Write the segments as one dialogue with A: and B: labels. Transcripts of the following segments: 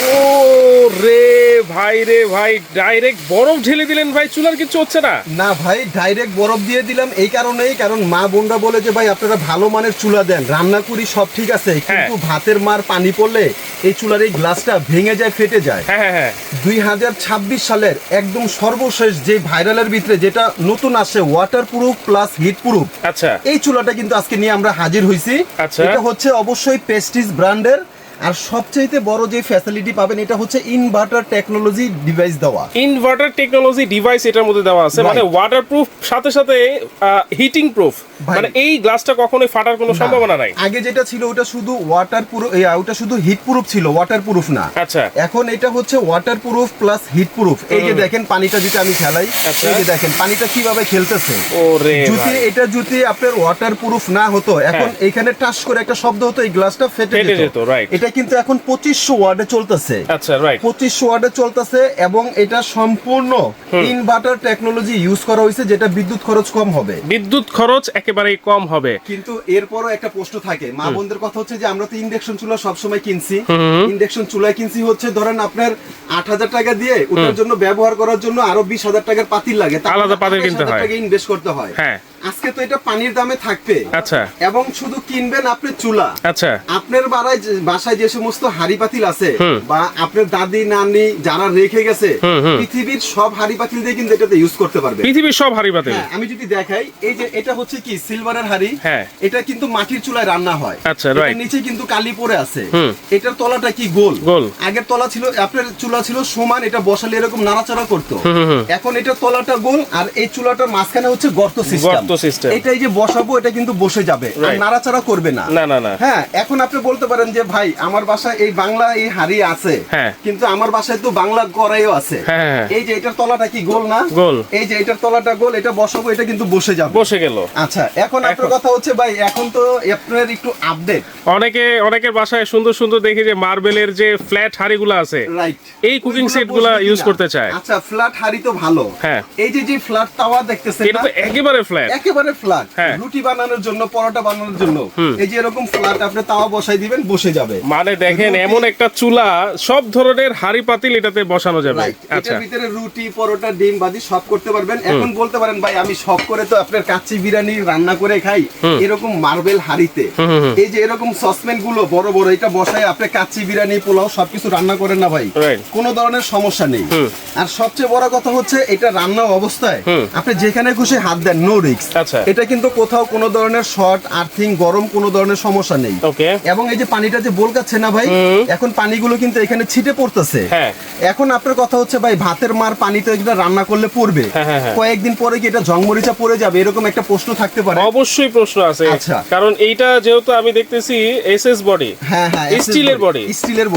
A: ও রে ভাই ডাইরেক্ট বরফ ঢেলে দিলেন ভাই, চুলার কিছু হচ্ছে না?
B: না ভাই, ডাইরেক্ট বরফ দিয়ে দিলাম এই কারণেই, কারণ মা বোনরা বলে যে ভাই আপনারা ভালো মানের চুলা দেন, রান্না করি সব ঠিক আছে, কিন্তু ভাতের মার পানি পড়লে এই চুলার এই গ্লাসটা ভেঙে যায়, ফেটে যায়।
A: হ্যাঁ
B: 2026 সালের একদম সর্বশেষ যে ভাইরালের ভিতরে যেটা নতুন আসে, water proof plus heat proof,
A: আচ্ছা
B: এই চুলাটা কিন্তু আজকে নিয়ে আমরা হাজির হইছি।
A: আচ্ছা,
B: এটা হচ্ছে অবশ্যই প্রেস্টিজ ব্র্যান্ডের, আর সবচেয়ে বড় যে ফ্যাসিলিটি পাবেন এটা হচ্ছে ইনভার্টার টেকনোলজি ডিভাইস দেওয়া।
A: ইনভার্টার টেকনোলজি ডিভাইস এটার মধ্যে দেওয়া আছে, মানে ওয়াটারপ্রুফ সাথে সাথে হিটিং প্রুফ, মানে এই গ্লাসটা কখনোই ফাটার কোনো সম্ভাবনা নাই।
B: আগে যেটা ছিল ওটা শুধু ওয়াটার প্রুফ, ওটা শুধু হিট প্রুফ ছিল, ওয়াটার প্রুফ না।
A: আচ্ছা,
B: এখন এটা হচ্ছে water proof plus heat proof. এই যে দেখেন পানিটা যেটা আমি খেলাই, এই যে দেখেন পানিটা কিভাবে খেলতেছে।
A: ওরে
B: যদি আপনার ওয়াটার প্রুফ না হতো, এখন এখানে টাচ করে একটা শব্দ হতো, এই গ্লাসটা ফেটে যেত।
A: রাইট,
B: এটা কিন্তু এখন 2500 ওয়াটে চলতেছে।
A: আচ্ছা রাইট,
B: 2500 ওয়াটে চলতেছে, এবং এটা সম্পূর্ণ ইনভার্টার টেকনোলজি ইউজ করা হয়েছে, যেটা বিদ্যুৎ খরচ কম হবে।
A: বিদ্যুৎ খরচ একেবারেই কম হবে।
B: কিন্তু এরপরও একটা প্রশ্ন থাকে মা বোনদের কথা হচ্ছে যে আমরা তো ইন্ডাকশন চুলা সবসময় কিনছি, ইন্ডাকশন চুলা কিনছি হচ্ছে ধরেন আপনার 8000 টাকা দিয়ে, ওটার জন্য ব্যবহার করার জন্য আরো 20000 টাকার পাতিল লাগে,
A: আলাদা পাতিল কিনতে হয়,
B: ইনভেস্ট করতে হয়।
A: হ্যাঁ,
B: আজকে তো এটা পানির দামে থাকবে।
A: আচ্ছা,
B: এবং শুধু কিনবেন আপনি চুলা।
A: আচ্ছা,
B: আপনার বাসায় যে সমস্ত হাড়ি পাতিল আছে, বা আপনার দাদি নানি যারা রেখে গেছে, পৃথিবীর সব হাড়ি পাতিল দিয়ে কিন্তু এটাতে ইউজ করতে পারবে।
A: পৃথিবীর সব হাড়ি পাতিল।
B: আমি যদি দেখাই, এই যে এটা হচ্ছে কি সিলভারের হাড়ি,
A: হ্যাঁ,
B: এটা কিন্তু মাটির চুলায় রান্না হয়।
A: আচ্ছা রাইট,
B: নিচে কিন্তু কালি পড়ে আছে। এটার তলাটা কি গোল। আগের তলা ছিল, আপনার চুলা ছিল সমান, এটা বসালে এরকম নাড়াচাড়া করতো। এখন এটার তলাটা গোল, আর এই চুলাটার মাঝখানে হচ্ছে গর্ত সিস্টেম। এটা এই যে বসাবো, এটা কিন্তু বসে যাবে, আর নাড়াচাড়া করবে না। হ্যাঁ, এখন আপনি বলতে পারেন যে ভাই আমার বাসায় এই বাংলা এই হাড়ি আছে, কিন্তু আমার বাসায় তো বাংলা কড়াইও আছে। এই যে এটার তলাটা কি গোল না? গোল। এই যে এটার তলাটা গোল, এটা বসাবো, এটা কিন্তু বসে যাবে, বসে গেল। আচ্ছা, এখন আপনার কথা হচ্ছে ভাই, এখন তো আপনার একটু আপডেট,
A: অনেকের বাসায় সুন্দর সুন্দর দেখি যে মার্বেলের যে ফ্ল্যাট হাড়িগুলো আছে, রাইট, এই কুকিং সেটগুলো ইউজ করতে চায়।
B: আচ্ছা, ফ্ল্যাট হাড়ি তো ভালো। হ্যাঁ, এই যে ফ্ল্যাট তাওয়া দেখতেছেন,
A: এটা তো একেবারে ফ্ল্যাট।
B: রুটি বানানোর জন্য, পরোটা বানানোর জন্য এই যে এরকম ফ্ল্যাট আপনি তাওয়া বসাই দিবেন, বসে যাবে।
A: মানে দেখেন, এমন একটা চুলা, সব ধরনের হাড়ি পাতিল এটাতে বসানো যাবে।
B: আচ্ছা, এটার ভিতরে রুটি, পরোটা, ডিম বাজি সব করতে পারবেন। এখন বলতে পারেন ভাই আমি সব করে তো আপনার কাচ্চি বিরিয়ানি রান্না করে খাই, এরকম মার্বেল হাড়িতে এই যে এরকম সসপ্যান গুলো বড় বড়, এটা বসায় আপনি কাচ্চি বিরিয়ানি, পোলাও সবকিছু রান্না করেন না ভাই, কোনো ধরনের সমস্যা নেই। আর সবচেয়ে বড় কথা হচ্ছে, এটা রান্না অবস্থায় আপনি যেখানে খুশি হাত দেন, নো রিস্ক। এটা কিন্তু কোথাও কোনো ধরনের শর্ট, আর্থিং, গরম কোনো ধরনের সমস্যা নেই। এবং এই যে পানিটা যে বলকাচ্ছে না ভাই, এখন পানিগুলো কিন্তু এখানে ছিটে পড়তেছে। এখন আপনার কথা হচ্ছে ভাই, ভাতের মার পানি তো এটা রান্না করলে পড়বে, কয়েকদিন পরে কি এটা জংমরিচা পড়ে যাবে, এরকম একটা প্রশ্ন থাকতে পারে।
A: অবশ্যই প্রশ্ন আছে। আচ্ছা, কারণ এইটা যেহেতু আমি দেখতেছি এসএস বডি, স্টিলের বডি,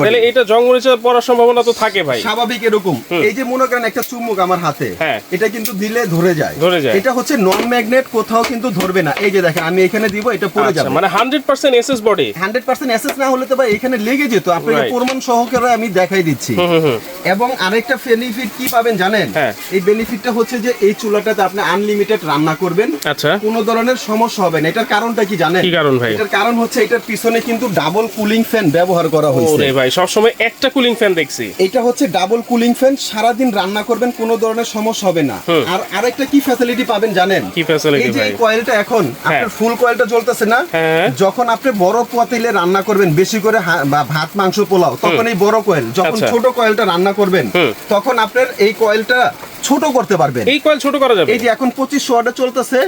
A: তাহলে এটা জংমরিচা পড়ার সম্ভাবনা তো থাকে ভাই,
B: স্বাভাবিক। এরকম এই যে মনে করেন একটা চুম্বক আমার হাতে, এটা কিন্তু দিলে ধরে যায়। এটা হচ্ছে নন ম্যাগনেট, কোথাও কিন্তু ধরবে না। এই যে দেখেন আমি এখানে দিব, এটা পড়ে যাবে।
A: মানে 100% এসএস বডি।
B: 100% এসএস না হলে তো ভাই এখানে লেগে যেত। আপনাকে প্রমাণ সহকারে আমি দেখাই দিচ্ছি। এবং আরেকটা বেনিফিট কি পাবেন জানেন? এই বেনিফিটটা হচ্ছে যে এই চুলাটাতে আপনি আনলিমিটেড রান্না করবেন, আচ্ছা, কোনো ধরনের সমস্যা হবে না। এটার কারণটা কি জানেন? কি কারণ ভাই? এটার কারণ হচ্ছে এটার পিছনে কিন্তু ডাবল কুলিং ফ্যান ব্যবহার করা হয়েছে।
A: ওরে ভাই, সব সময় একটা কুলিং ফ্যান দেখছি।
B: এটা হচ্ছে ডাবল কুলিং ফ্যান, সারা দিন রান্না করবেন, কোনো ধরনের সমস্যা হবে না। আর আরেকটা কি ফ্যাসিলিটি পাবেন জানেন?
A: কি ফ্যাসিলিটি
B: এই যে
A: ভাই?
B: এই কয়েলটা এখন আপনার ফুল কয়েলটা জ্বলতেছে না, যখন আপনি বড় পাতিলে রান্না করবেন বেশি করে ভাত, মাংস, পোলাও, তখন এই বড় কয়েল, যখন ছোট কয়েলটা রান্না করবেন তখন আপনার এই কয়েলটা ছোট করতে পারবেন।
A: এই কয়েল ছোট করা যাবে।
B: এই যে এখন 2500 ওয়াটে চলতেছে,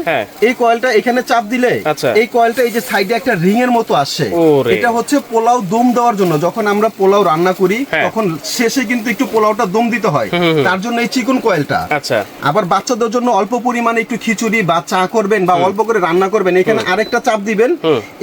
B: এই কয়েলটা এখানে চাপ দিলে এই কয়েলটা এই যে সাইডে একটা রিং এর মতো আসে, এটা হচ্ছে পোলাও দম দেওয়ার জন্য। যখন আমরা পোলাও রান্না করি তখন শেষে কিন্তু একটু পোলাওটা দম দিতে হয়, তার জন্য এই চিকন কয়েলটা। আচ্ছা, আবার বাচ্চাদের জন্য অল্প পরিমাণে একটু খিচুড়ি বা চা করবেন বা অল্প করে রান্না করবেন, এখানে আরেকটা চাপ দিবেন,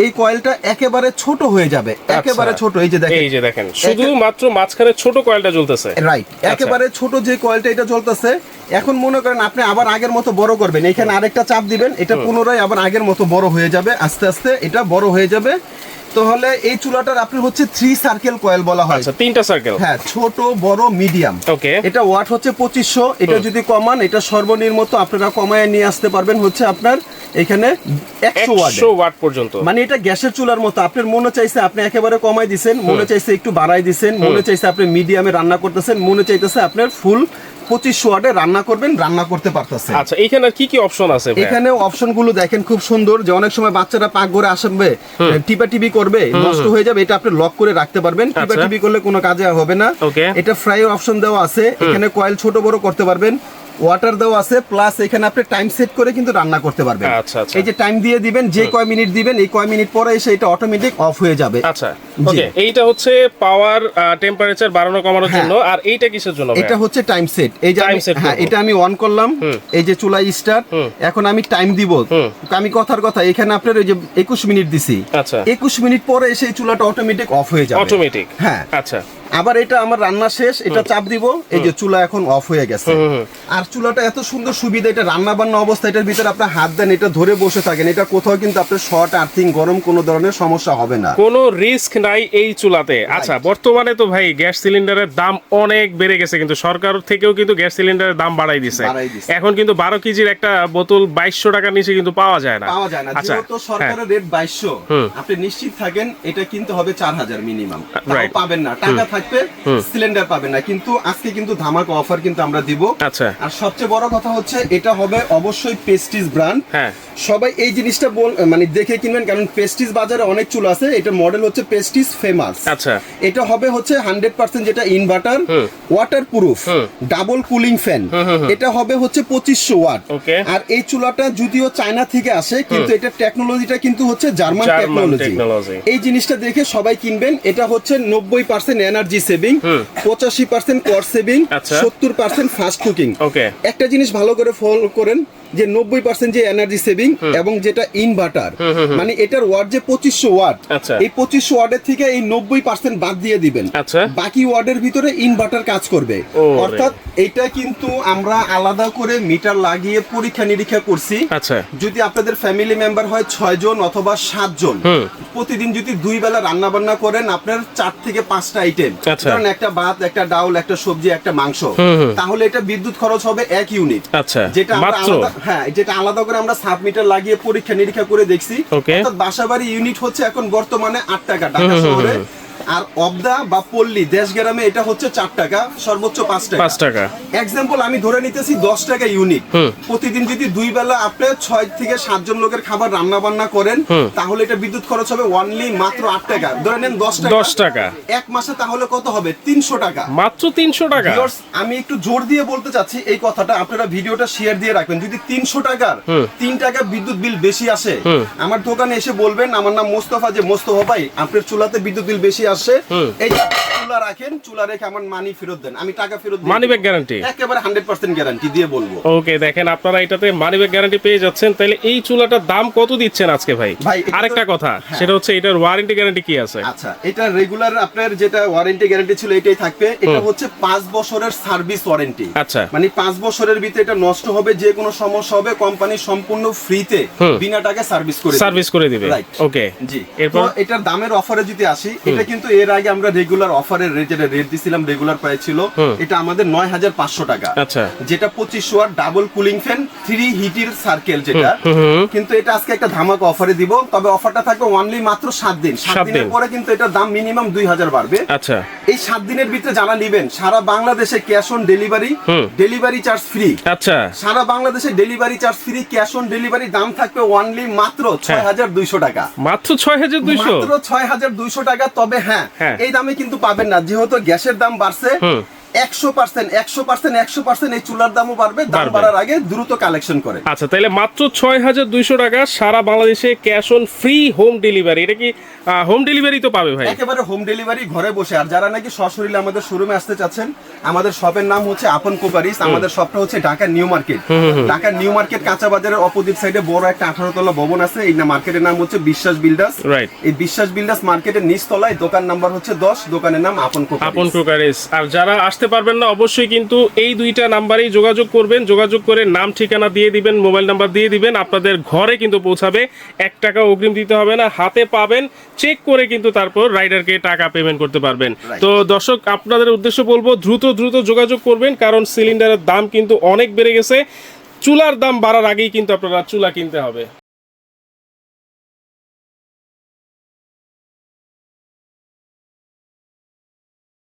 B: এই কয়েলটা একেবারে ছোট হয়ে যাবে, একেবারে ছোট। এই যে দেখেন
A: শুধু মাত্র মাঝখানে ছোট কয়েলটা জ্বলতেছে,
B: রাইট, একেবারে ছোট যে কয়েলটা এটা জ্বলতেছে। এখন মনে করেন আপনি আবার আগের মতো বড় করবেন, এখানে আরেকটা চাপ দিবেন, এটা পুনরায় আবার আগের মতো বড় হয়ে যাবে, আস্তে আস্তে এটা বড় হয়ে যাবে। তাহলে এই চুলাটার আপনার হচ্ছে 3 সার্কেল কয়েল বলা হয়।
A: আচ্ছা, 3টা সার্কেল।
B: হ্যাঁ, ছোট বড় মিডিয়াম।
A: ওকে,
B: এটা ওয়াট হচ্ছে 2500। এটা যদি কমান, এটা সর্বনিম্ন আপনারা কমায় নিয়ে আসতে পারবেন হচ্ছে আপনার এখানে 100
A: ওয়াট পর্যন্ত।
B: মানে এটা গ্যাসের চুলার মতো। আপনার মনে চাইছে আপনি একেবারে কমাই দিবেন, মনে চাইছে একটু বাড়াই দিবেন, মনে চাইছে আপনি মিডিয়ামে রান্না করতেছেন, মনে চাইতেছে আপনার ফুল 2500 ওয়াটে রান্না করবেন, রান্না করতে পারতেছে।
A: আচ্ছা, এখানে কি কি অপশন আছে?
B: এখানে অপশন গুলো দেখেন খুব সুন্দর, যে অনেক সময় বাচ্চারা পাক ঘরে আসবে, টিপি করবে, নষ্ট হয়ে যাবে, এটা আপনি লক করে রাখতে পারবেন। টিপি করলে কোনো কাজে হবে না। এটা ফ্রাই অপশন দেওয়া আছে, এখানে কয়েল ছোট বড় করতে পারবেন, ওয়াটার দেওয়া আছে, প্লাস এখানে আপনি টাইম সেট করে কিন্তু রান্না করতে পারবেন। এই যে টাইম দিয়ে দিবেন, যে কয় মিনিট দিবেন, এই কয় মিনিট পরে এসে এটা অটোমেটিক অফ হয়ে যাবে।
A: আচ্ছা, ওকে, এইটা হচ্ছে পাওয়ার টেম্পারেচার বাড়ানো কমানোর জন্য। আর এইটা কিসের জন্য?
B: এটা হচ্ছে টাইম সেট। এই যে হ্যাঁ, এটা আমি অন করলাম, এই যে চুলা স্টার্ট, এখন আমি টাইম দিব। আমি কথার কথা এখানে আপনার ওই যে 21 মিনিট দিছি।
A: আচ্ছা,
B: 21 মিনিট পরে এসে এই চুলাটা অটোমেটিক অফ হয়ে যাবে।
A: অটোমেটিক?
B: হ্যাঁ।
A: আচ্ছা,
B: আবার এটা আমার রান্না শেষ, এটা চাপ দিব, এই যে চুলা এখন অফ হয়ে গেছে। আর চুলাটা এত সুন্দর সুবিধা, এটা রান্না বান্না অবস্থা, এটার ভিতরে আপনার হাত দেন, এটা ধরে বসে থাকেন, এটা কোথাও কিন্তু আপনার শর্ট আর্থিং গরম কোনো ধরনের সমস্যা হবে না,
A: কোনো রিস্ক নাই এই চুলাতে। আচ্ছা, বর্তমানে তো ভাই গ্যাস সিলিন্ডারের দাম অনেক বেড়ে গেছে, কিন্তু সরকার থেকেও কিন্তু গ্যাস সিলিন্ডারের দাম বাড়াই দিছে। এখন কিন্তু 12 কেজির একটা বোতল 2200 টাকার নিচে কিন্তু পাওয়া যায় না।
B: আচ্ছা, যেহেতু সরকারের রেট 2200, আপনি নিশ্চিত থাকেন এটা কিন্তু হবে 4000 মিনিমাম। পাবেন না, টাকা থাকবে, সিলিন্ডার পাবেন না। কিন্তু আজকে কিন্তু ধামাকা অফার কিন্তু আমরা দিব।
A: আচ্ছা,
B: আর সবচেয়ে বড় কথা হচ্ছে এটা হবে অবশ্যই প্রেস্টিজ ব্র্যান্ড।
A: হ্যাঁ,
B: সবাই এই জিনিসটা মানে দেখে কিনবেন, কারণ প্রেস্টিজ বাজারে অনেক চুলা আছে, এটা মডেল হচ্ছে প্রেস্টিজ ফেমাস।
A: আচ্ছা,
B: এটা হবে হচ্ছে 100% যেটা inverter, water proof, double cooling fan. এটা হবে হচ্ছে 2500 ওয়াট। আর এই চুলাটা যদিও চায়না থেকে আসে, কিন্তু এটা টেকনোলজিটা কিন্তু হচ্ছে জার্মান টেকনোলজি। এই জিনিসটা দেখে সবাই কিনবেন। এটা হচ্ছে 90% energy saving, 85% cost saving, 70% fast cooking. একটা জিনিস ভালো করে ফলো করেন, যে 90% যে এনার্জি সেভিং এবং যেটা ইনভার্টার, মানে এটার ওয়াট যে 2500 ওয়াট, এই 2500 ওয়াটের থেকে এই 90% বাদ দিয়ে দিবেন, বাকি ওয়াটের ভিতরে ইনভার্টার কাজ করবে। অর্থাৎ এটা কিন্তু আমরা আলাদা করে মিটার লাগিয়ে পরীক্ষা নিরীক্ষা করছি। যদি আপনাদের ফ্যামিলি মেম্বার হয় 6 জন অথবা 7 জন, প্রতিদিন যদি 2 বেলা রান্না বান্না করেন, আপনার 4 থেকে 5টা আইটেম, কারণ একটা ভাত, একটা ডাউল, একটা সবজি, একটা মাংস, তাহলে এটা বিদ্যুৎ খরচ হবে 1 ইউনিট। যেটা আমরা হ্যাঁ, যেটা আলাদা করে আমরা সাব মিটার লাগিয়ে পরীক্ষা নিরীক্ষা করে দেখছি। অর্থাৎ বাসাবাড়ি ইউনিট হচ্ছে এখন বর্তমানে 8 টাকা ঢাকা শহরে, আর অবদা বা পল্লী দেশ গ্রামে এটা হচ্ছে 4 টাকা, সর্বোচ্চ 5 টাকা। এক্সাম্পল আমি ধরে নিতেছি 10 টাকা ইউনিট। প্রতিদিন যদি 2 বেলা আপনি 6 থেকে 7 জন লোকের খাবার রান্না বান্না করেন, তাহলে এটা বিদ্যুৎ খরচ হবে অনলি মাত্র 8 টাকা। ধরে নেন 10 টাকা এক মাসে, তাহলে কত হবে? 300 টাকা, মাত্র 300 টাকা। আমি একটু জোর দিয়ে বলতে চাচ্ছি এই কথাটা, আপনারা ভিডিওটা শেয়ার দিয়ে রাখবেন। যদি 300 টাকার 3 টাকা বিদ্যুৎ বিল বেশি আসে, আমার দোকানে এসে বলবেন আমার নাম মোস্তফা, যে মোস্তফা ভাই আপনার চুলাতে বিদ্যুৎ বিল বেশি আসে, এই চুলা রাখেন, চুলা রেখে আমার মানি ফেরত দেন, আমি টাকা ফেরত দিই। মানি ব্যাক গ্যারান্টি, একেবারে 100% গ্যারান্টি দিয়ে বলবো। ওকে, দেখেন আপনারা এটাতে মানি ব্যাক গ্যারান্টি পেয়ে যাচ্ছেন। তাহলে এই চুলাটার দাম কত দিচ্ছেন আজকে ভাই? আরেকটা কথা, সেটা হচ্ছে এটার ওয়ারেন্টি গ্যারান্টি কি আছে? আচ্ছা, এটা রেগুলার আপনার যেটা ওয়ারেন্টি গ্যারান্টি ছিল এটাই থাকবে। এটা হচ্ছে 5 বছরের সার্ভিস ওয়ারেন্টি। আচ্ছা, মানে 5 বছরের ভিতরে এটা নষ্ট হবে, যে কোনো সমস্যা হবে, কোম্পানি সম্পূর্ণ ফ্রিতে বিনা টাকা সার্ভিস করে দিবে। ওকে, জি। এরপর এটার দামের অফারে যদি আসি, এটা কিন্তু এর আগে আমরা রেগুলার অফারের রেট দিছিলাম, রেগুলার প্রাইস ছিল এটা আমাদের 9500 টাকা। আচ্ছা, যেটা 2500 ওয়াট ডাবল কুলিং ফ্যান 3 হিটের সার্কেল যেটা, কিন্তু এটা আজকে একটা ধামাকা অফারে দিব। তবে অফারটা থাকবে অনলি মাত্র 7 দিন। 7 দিনের পরে কিন্তু এটার দাম মিনিমাম 2000 বাড়বে। আচ্ছা, এই 7 দিনের ভিতরে যারা নেবেন, সারা বাংলাদেশে cash on delivery, delivery charge free. আচ্ছা, সারা বাংলাদেশে delivery charge free, cash on delivery, দাম থাকবে অনলি মাত্র 6200 টাকা। মাত্র 6200 টাকা। তবে হ্যাঁ, এই দামে কিন্তু পাবেন না, যেহেতু গ্যাসের দাম বাড়ছে 100% এই চুলার দামও বাড়বে। দাম বাড়ার আগে দ্রুত কালেকশন করে। আচ্ছা, তাহলে মাত্র 6200 টাকা, সারা বাংলাদেশে cash on free home delivery. এটা কি হোম ডেলিভারি তো পাবে ভাই? একেবারে হোম ডেলিভারি, ঘরে বসে। আর যারা নাকি সশরীরে আমাদের শোরুমে আসতে চাচ্ছেন, আমাদের শপের নাম হচ্ছে আপন কোপারিস। আমাদের শপটা হচ্ছে Dhaka new market. Dhaka new market কাঁচা বাজারের অপোজিট সাইডে বড় একটা 18 তলা ভবন আছে। এই মার্কেটের নাম হচ্ছে বিশ্বাস বিল্ডার্স। রাইট, এই বিশ্বাস বিল্ডার্স মার্কেটের নিচ তলায় দোকান নাম্বার হচ্ছে 10, দোকানের নাম আপন কোপারিস। আর যারা
A: আসতে পারবেন না অবশ্যই কিন্তু এই দুইটা নাম্বারেই যোগাযোগ করবেন, যোগাযোগ করে নাম ঠিকানা দিয়ে দিবেন, মোবাইল নাম্বার দিয়ে দিবেন, আপনাদের ঘরে কিন্তু পৌঁছাবে। 1 টাকা অগ্রিম দিতে হবে না, হাতে পাবেন, চেক করে কিন্তু তারপর রাইডারকে টাকা পেমেন্ট করতে পারবেন। তো দর্শক আপনাদের উদ্দেশ্য বলবো দ্রুত যোগাযোগ করবেন, কারণ সিলিন্ডারের দাম কিন্তু অনেক বেড়ে গেছে। চুলার দাম বাড়ার আগেই কিন্তু আপনারা চুলা কিনতে হবে।